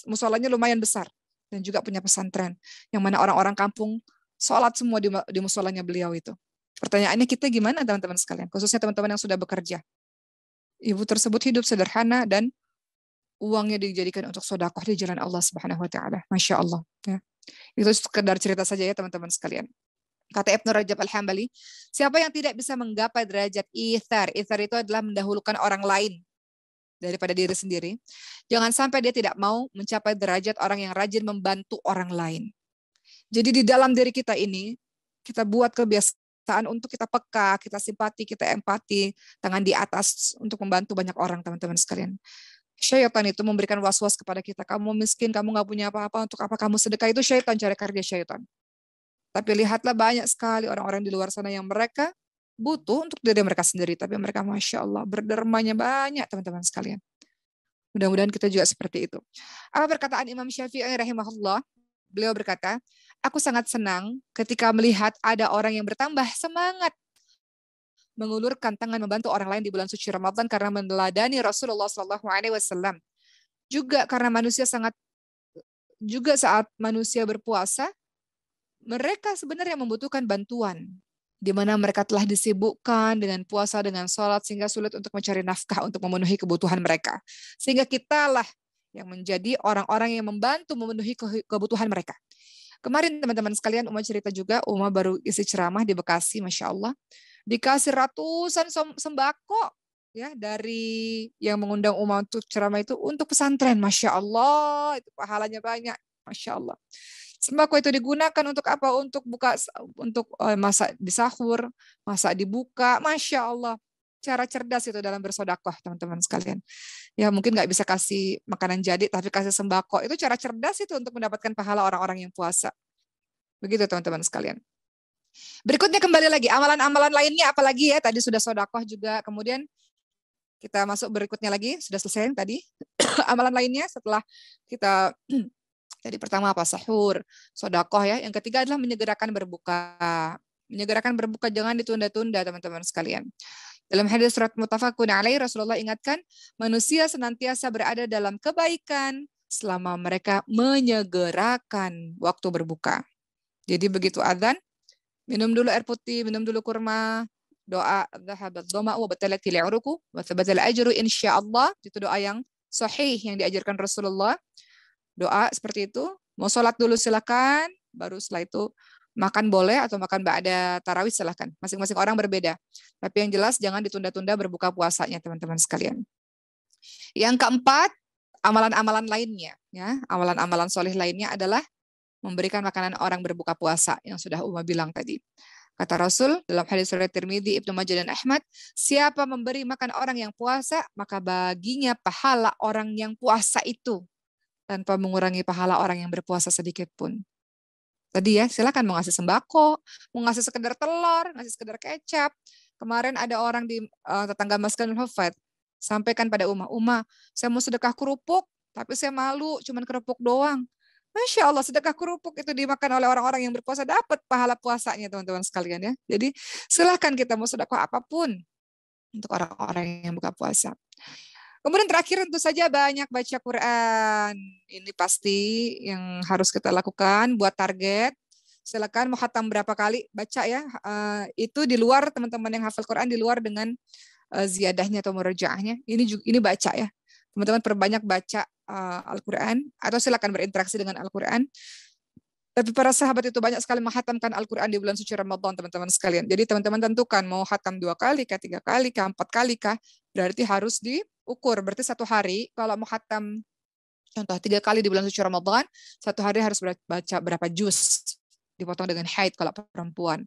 Musolanya lumayan besar. Dan juga punya pesantren. Yang mana orang-orang kampung sholat semua di musolanya beliau itu. Pertanyaannya kita gimana teman-teman sekalian? Khususnya teman-teman yang sudah bekerja. Ibu tersebut hidup sederhana dan uangnya dijadikan untuk sodakoh di jalan Allah Subhanahu Wa Taala. Masya Allah. Ya. Itu sekedar cerita saja ya teman-teman sekalian. Kata Ibnu Rajab Al-Hambali, siapa yang tidak bisa menggapai derajat ithar itu adalah mendahulukan orang lain daripada diri sendiri. Jangan sampai dia tidak mau mencapai derajat orang yang rajin membantu orang lain. Jadi di dalam diri kita ini, kita buat kebiasaan untuk kita peka, kita simpati, kita empati, tangan di atas untuk membantu banyak orang, teman-teman sekalian. Syaitan itu memberikan was-was kepada kita. Kamu miskin, kamu nggak punya apa-apa, untuk apa kamu sedekah? Itu syaitan, cara kerja syaitan. Tapi lihatlah banyak sekali orang-orang di luar sana yang mereka butuh untuk diri mereka sendiri. Tapi mereka Masya Allah berdermanya banyak, teman-teman sekalian. Mudah-mudahan kita juga seperti itu. Apa perkataan Imam Syafi'i rahimahullah? Beliau berkata, aku sangat senang ketika melihat ada orang yang bertambah semangat mengulurkan tangan membantu orang lain di bulan suci Ramadan karena meneladani Rasulullah SAW. Juga karena saat manusia berpuasa, mereka sebenarnya membutuhkan bantuan, di mana mereka telah disibukkan dengan puasa, dengan sholat, sehingga sulit untuk mencari nafkah untuk memenuhi kebutuhan mereka. Sehingga kitalah yang menjadi orang-orang yang membantu memenuhi kebutuhan mereka. Kemarin teman-teman sekalian, Uma cerita juga, Uma baru isi ceramah di Bekasi, Masya Allah. Dikasih ratusan sembako ya dari yang mengundang Uma untuk ceramah itu untuk pesantren. Masya Allah, itu pahalanya banyak. Masya Allah. Sembako itu digunakan untuk apa? Untuk masak di sahur, masak dibuka. Masya Allah. Cara cerdas itu dalam bersodakoh, teman-teman sekalian. Ya mungkin nggak bisa kasih makanan jadi, tapi kasih sembako. Itu cara cerdas itu untuk mendapatkan pahala orang-orang yang puasa. Begitu teman-teman sekalian. Berikutnya kembali lagi, amalan-amalan lainnya apalagi ya? Tadi sudah sodakoh juga. Kemudian kita masuk berikutnya lagi, sudah selesai tadi. Amalan lainnya setelah kita Jadi pertama apa? Sahur, sedekah ya. Yang ketiga adalah menyegerakan berbuka. Menyegerakan berbuka jangan ditunda-tunda teman-teman sekalian. Dalam hadis surat muttafaqun alaih Rasulullah ingatkan manusia senantiasa berada dalam kebaikan selama mereka menyegerakan waktu berbuka. Jadi begitu adzan, minum dulu air putih, minum dulu kurma, doa dhahabat dhama'u wa batalati li'uruku wa thabatal ajru insyaallah. Itu doa yang sahih yang diajarkan Rasulullah. Doa seperti itu. Mau sholat dulu silakan, baru setelah itu makan boleh atau makan ba'da tarawih silahkan. Masing-masing orang berbeda. Tapi yang jelas jangan ditunda-tunda berbuka puasanya teman-teman sekalian. Yang keempat, amalan-amalan lainnya. Ya, amalan-amalan soleh lainnya adalah memberikan makanan orang berbuka puasa yang sudah Uma bilang tadi. Kata Rasul dalam hadis riwayat Tirmidzi, Ibnu Majah dan Ahmad, siapa memberi makan orang yang puasa, maka baginya pahala orang yang puasa itu tanpa mengurangi pahala orang yang berpuasa sedikit pun. Tadi ya, silakan mau ngasih sembako, mau ngasih sekedar telur, ngasih sekedar kecap. Kemarin ada orang di tetangga Maskanul Hufat, sampaikan pada Uma, saya mau sedekah kerupuk, tapi saya malu, cuman kerupuk doang. Masya Allah, sedekah kerupuk itu dimakan oleh orang-orang yang berpuasa, dapat pahala puasanya teman-teman sekalian ya. Jadi silahkan kita mau sedekah apapun untuk orang-orang yang buka puasa. Kemudian terakhir tentu saja banyak baca Quran. Ini pasti yang harus kita lakukan buat target. Silakan mau khatam berapa kali baca ya. Itu di luar teman-teman yang hafal Quran di luar dengan ziyadahnya atau murajaahnya. Ini baca ya. Teman-teman perbanyak baca Al-Quran atau silakan berinteraksi dengan Al-Quran. Tapi para sahabat itu banyak sekali menghatamkan Al-Quran di bulan suci Ramadan, teman-teman sekalian. Jadi teman-teman tentukan mau khatam 2 kali kah, 3 kali kah, 4 kali kah. Berarti harus diukur. Berarti satu hari kalau mau khatam contoh 3 kali di bulan suci Ramadan, satu hari harus baca berapa juz. Dipotong dengan haid kalau perempuan.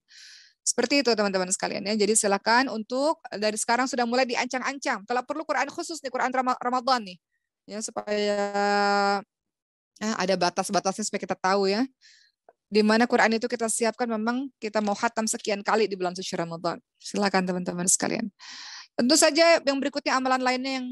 Seperti itu teman-teman sekalian ya. Jadi silakan untuk dari sekarang sudah mulai diancang-ancang. Kalau perlu Quran khusus nih, Quran Ramadan nih. Ya supaya ada batas-batasnya supaya kita tahu ya. Di mana Quran itu kita siapkan memang kita mau khatam sekian kali di bulan suci Ramadan. Silakan teman-teman sekalian. Tentu saja yang berikutnya amalan lainnya yang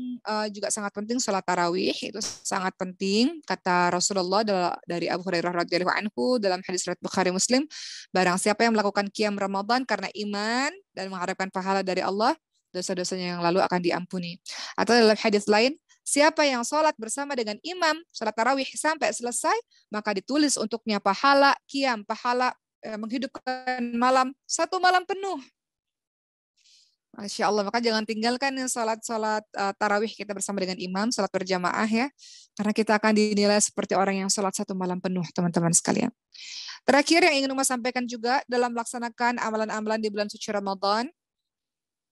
juga sangat penting, sholat tarawih itu sangat penting. Kata Rasulullah dari Abu Hurairah radhiyallahu anhu dalam hadis riwayat Bukhari Muslim, barang siapa yang melakukan qiyam Ramadan karena iman dan mengharapkan pahala dari Allah, dosa-dosanya yang lalu akan diampuni. Atau dalam hadis lain, siapa yang sholat bersama dengan imam, sholat tarawih sampai selesai, maka ditulis untuknya pahala qiyam, pahala menghidupkan malam, 1 malam penuh. Masya Allah, maka jangan tinggalkan sholat-sholat tarawih kita bersama dengan imam, sholat berjamaah ya. Karena kita akan dinilai seperti orang yang sholat 1 malam penuh, teman-teman sekalian. Terakhir yang ingin Uma sampaikan juga dalam melaksanakan amalan-amalan di bulan suci Ramadan,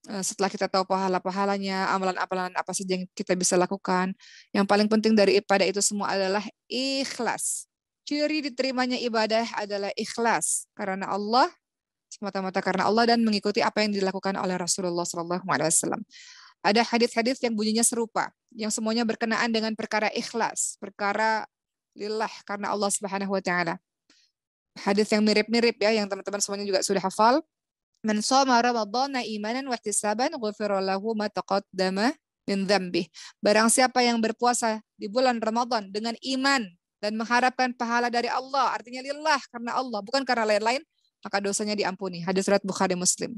setelah kita tahu pahala-pahalanya, amalan-amalan apa saja yang kita bisa lakukan, yang paling penting daripada itu semua adalah ikhlas. Ciri diterimanya ibadah adalah ikhlas karena Allah, semata-mata karena Allah dan mengikuti apa yang dilakukan oleh Rasulullah SAW. Ada hadis-hadis yang bunyinya serupa, yang semuanya berkenaan dengan perkara ikhlas, perkara lillah karena Allah Subhanahu Wa Taala. Hadis yang mirip-mirip ya, yang teman-teman semuanya juga sudah hafal. Man shoma ramadhana imanan wa ihtisaban ghufira lahu ma taqaddama min dzambih. Barang siapa yang berpuasa di bulan Ramadan dengan iman dan mengharapkan pahala dari Allah, artinya lillah karena Allah, bukan karena lain-lain, maka dosanya diampuni. Hadis riwayat Bukhari Muslim.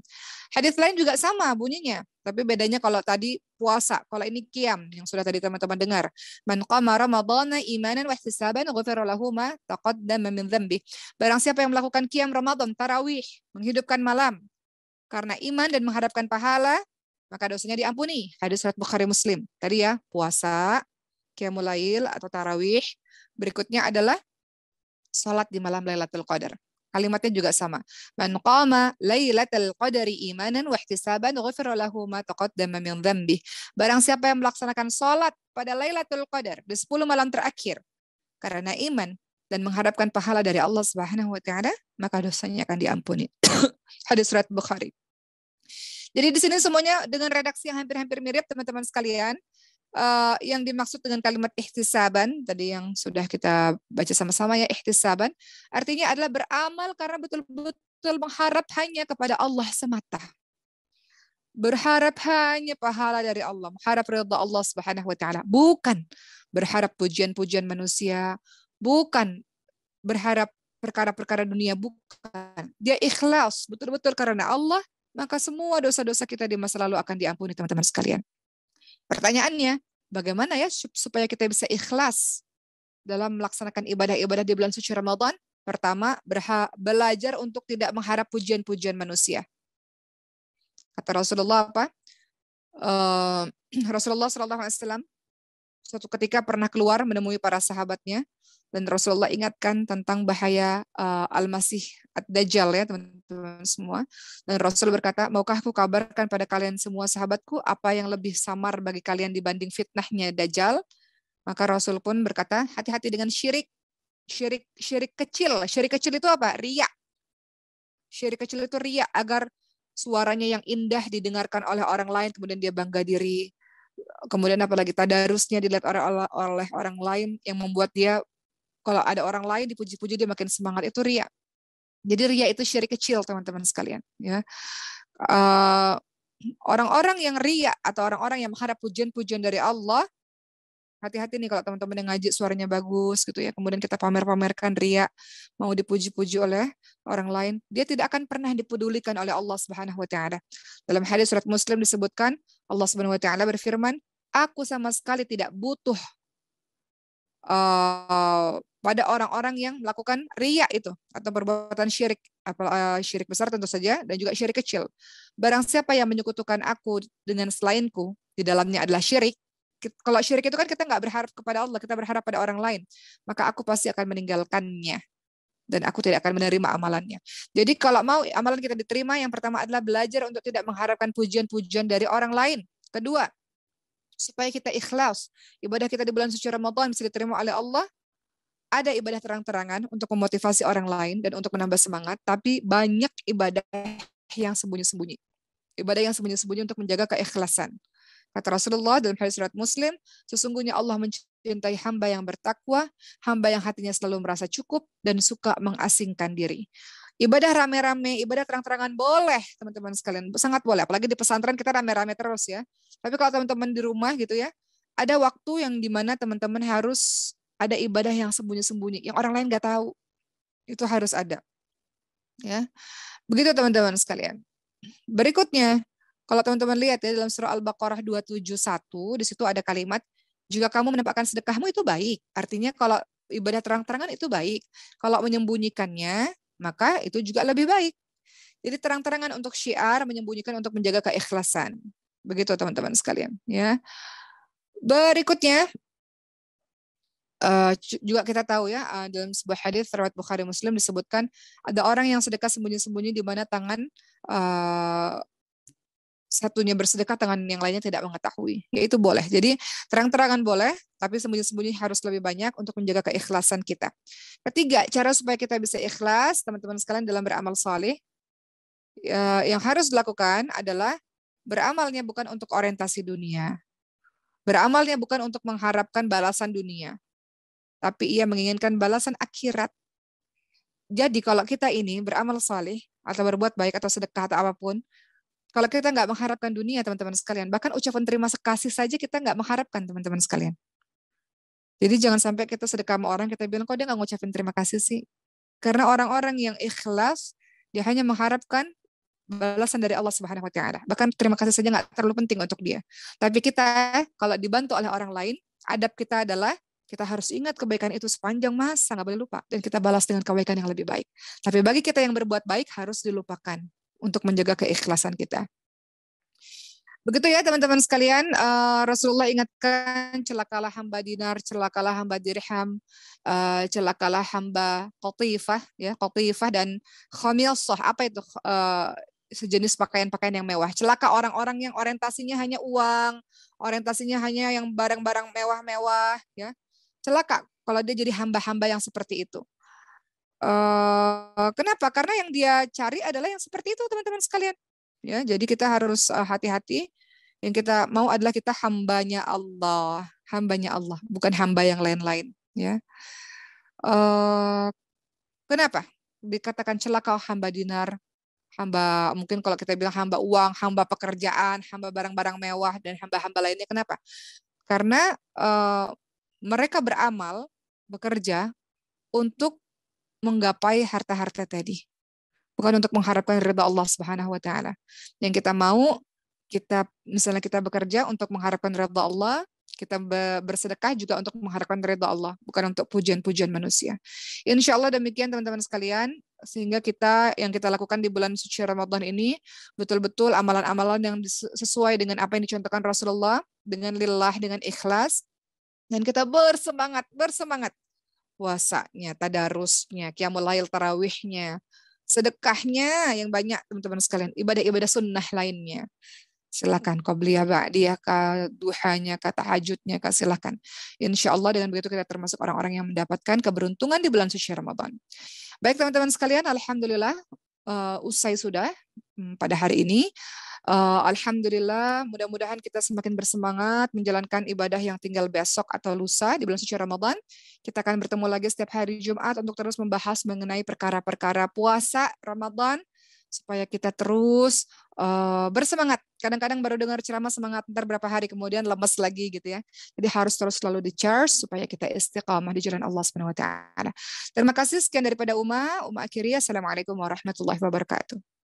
Hadis lain juga sama bunyinya, tapi bedanya kalau tadi puasa, kalau ini qiyam yang sudah tadi teman-teman dengar. Man qama ramadhana imanan wa ihtisaban ghufira lahu ma taqaddama min dzambih. Barang siapa yang melakukan qiyam Ramadan, tarawih, menghidupkan malam karena iman dan mengharapkan pahala, maka dosanya diampuni. Hadis riwayat Bukhari Muslim. Tadi ya, puasa, qiyamul lail atau tarawih. Berikutnya adalah salat di malam Lailatul Qadar. Kalimatnya juga sama. Man qama lailatul qadari imanan wa ihtisaban ghufira lahu ma taqaddama min dzambih. Barang siapa yang melaksanakan salat pada Lailatul Qadar di 10 malam terakhir karena iman dan mengharapkan pahala dari Allah Subhanahu wa taala, maka dosanya akan diampuni. Hadis riwayat Bukhari. Jadi di sini semuanya dengan redaksi yang hampir-hampir mirip teman-teman sekalian. Yang dimaksud dengan kalimat ihtisaban tadi yang sudah kita baca sama-sama ya, ihtisaban artinya adalah beramal karena betul-betul mengharap hanya kepada Allah semata. Berharap hanya pahala dari Allah, mengharap ridha Allah Subhanahu wa taala, bukan berharap pujian-pujian manusia, bukan berharap perkara-perkara dunia, bukan. Dia ikhlas betul-betul karena Allah, maka semua dosa-dosa kita di masa lalu akan diampuni, teman-teman sekalian. Pertanyaannya, bagaimana ya supaya kita bisa ikhlas dalam melaksanakan ibadah-ibadah di bulan suci Ramadan? Pertama, belajar untuk tidak mengharap pujian-pujian manusia. Kata Rasulullah apa? Rasulullah SAW suatu ketika pernah keluar menemui para sahabatnya, dan Rasulullah ingatkan tentang bahaya Al-Masih Ad-Dajjal ya teman-teman semua. Dan Rasul berkata, maukah aku kabarkan pada kalian semua sahabatku apa yang lebih samar bagi kalian dibanding fitnahnya Dajjal? Maka Rasul pun berkata, hati-hati dengan syirik. Syirik kecil. Syirik kecil itu apa? Riya. Syirik kecil itu riya, agar suaranya yang indah didengarkan oleh orang lain, kemudian dia bangga diri. Kemudian apalagi tadarusnya dilihat oleh orang lain, yang membuat dia, kalau ada orang lain dipuji-puji dia makin semangat, itu riya. Jadi riya itu syirik kecil, teman-teman sekalian. Ya, orang-orang yang riya atau orang-orang yang mengharap pujian-pujian dari Allah, hati-hati nih kalau teman-teman yang ngaji suaranya bagus gitu ya, kemudian kita pamer-pamerkan riya, mau dipuji-puji oleh orang lain, dia tidak akan pernah dipedulikan oleh Allah Subhanahu wa taala. Dalam hadis surat Muslim disebutkan, Allah Subhanahu wa taala berfirman, aku sama sekali tidak butuh pada orang-orang yang melakukan riya itu atau perbuatan syirik, syirik besar tentu saja dan juga syirik kecil. Barang siapa yang menyekutukan aku dengan selainku, di dalamnya adalah syirik. Kalau syirik itu kan kita nggak berharap kepada Allah, kita berharap pada orang lain. Maka aku pasti akan meninggalkannya dan aku tidak akan menerima amalannya. Jadi kalau mau amalan kita diterima, yang pertama adalah belajar untuk tidak mengharapkan pujian-pujian dari orang lain. Kedua, supaya kita ikhlas, ibadah kita di bulan suci Ramadan bisa diterima oleh Allah, ada ibadah terang-terangan untuk memotivasi orang lain dan untuk menambah semangat, tapi banyak ibadah yang sembunyi-sembunyi. Ibadah yang sembunyi-sembunyi untuk menjaga keikhlasan. Kata Rasulullah dalam hadis riwayat Muslim, sesungguhnya Allah mencintai hamba yang bertakwa, hamba yang hatinya selalu merasa cukup dan suka mengasingkan diri. Ibadah rame-rame, ibadah terang-terangan boleh, teman-teman sekalian, sangat boleh. Apalagi di pesantren kita rame-rame terus ya. Tapi kalau teman-teman di rumah gitu ya, ada waktu yang dimana teman-teman harus ada ibadah yang sembunyi-sembunyi, yang orang lain nggak tahu. Itu harus ada. Ya, begitu teman-teman sekalian. Berikutnya, kalau teman-teman lihat ya dalam surah Al-Baqarah 271, di situ ada kalimat, jika kamu menampakkan sedekahmu itu baik. Artinya kalau ibadah terang-terangan itu baik. Kalau menyembunyikannya, maka itu juga lebih baik. Jadi terang-terangan untuk syiar, menyembunyikan untuk menjaga keikhlasan. Begitu teman-teman sekalian. Ya. Berikutnya, juga kita tahu ya, dalam sebuah hadis riwayat Bukhari Muslim disebutkan, ada orang yang sedekah sembunyi-sembunyi di mana tangan satunya bersedekah, tangan yang lainnya tidak mengetahui. Ya itu boleh. Jadi terang-terangan boleh, tapi sembunyi-sembunyi harus lebih banyak untuk menjaga keikhlasan kita. Ketiga, cara supaya kita bisa ikhlas, teman-teman sekalian, dalam beramal saleh, yang harus dilakukan adalah beramalnya bukan untuk orientasi dunia. Beramalnya bukan untuk mengharapkan balasan dunia, tapi ia menginginkan balasan akhirat. Jadi kalau kita ini beramal saleh atau berbuat baik atau sedekah atau apapun, kalau kita nggak mengharapkan dunia, teman-teman sekalian, bahkan ucapan terima kasih saja kita nggak mengharapkan, teman-teman sekalian. Jadi jangan sampai kita sedekah sama orang, kita bilang, kok dia nggak ngucapin terima kasih sih? Karena orang-orang yang ikhlas, dia hanya mengharapkan balasan dari Allah Subhanahu wa taala. Bahkan terima kasih saja nggak terlalu penting untuk dia. Tapi kita, kalau dibantu oleh orang lain, adab kita adalah kita harus ingat kebaikan itu sepanjang masa, nggak boleh lupa. Dan kita balas dengan kebaikan yang lebih baik. Tapi bagi kita yang berbuat baik, harus dilupakan untuk menjaga keikhlasan kita. Begitu ya teman-teman sekalian, Rasulullah ingatkan, celakalah hamba dinar, celakalah hamba dirham, celakalah hamba qatifah, ya, qatifah dan khamisah. Apa itu? Sejenis pakaian-pakaian yang mewah. Celaka orang-orang yang orientasinya hanya uang, orientasinya hanya yang barang-barang mewah-mewah, ya. Celaka kalau dia jadi hamba-hamba yang seperti itu. Kenapa? Karena yang dia cari adalah yang seperti itu, teman-teman sekalian. Ya, jadi kita harus hati-hati. Yang kita mau adalah kita hambanya Allah, bukan hamba yang lain-lain. Ya, kenapa? Dikatakan celaka hamba dinar, hamba mungkin kalau kita bilang hamba uang, hamba pekerjaan, hamba barang-barang mewah dan hamba-hamba lainnya. Kenapa? Karena mereka beramal, bekerja untuk menggapai harta-harta tadi. Bukan untuk mengharapkan ridha Allah Subhanahu wa taala. Yang kita mau, misalnya kita bekerja untuk mengharapkan ridha Allah, kita bersedekah juga untuk mengharapkan ridha Allah, bukan untuk pujian-pujian manusia. Insya Allah demikian teman-teman sekalian, sehingga yang kita lakukan di bulan suci Ramadan ini betul-betul amalan-amalan yang sesuai dengan apa yang dicontohkan Rasulullah, dengan lillah, dengan ikhlas, dan kita bersemangat puasanya, tadarusnya, qiyamul lail, tarawihnya, sedekahnya yang banyak teman-teman sekalian, ibadah-ibadah sunnah lainnya. Silakan qobliyah, ba'diyah, kah duhanya, kah tahajudnya, kah silakan. Insya Allah dengan begitu kita termasuk orang-orang yang mendapatkan keberuntungan di bulan suci Ramadan. Baik teman-teman sekalian, alhamdulillah usai sudah pada hari ini. Alhamdulillah, mudah-mudahan kita semakin bersemangat menjalankan ibadah yang tinggal besok atau lusa di bulan suci Ramadan. Kita akan bertemu lagi setiap hari Jumat untuk terus membahas mengenai perkara-perkara puasa Ramadan, supaya kita terus bersemangat. Kadang-kadang baru dengar ceramah semangat, ntar berapa hari kemudian lemes lagi gitu ya. Jadi harus terus selalu di-charge supaya kita istiqamah di jalan Allah Subhanahu wa taala. Terima kasih, sekian daripada Uma akhiri. Assalamualaikum warahmatullahi wabarakatuh.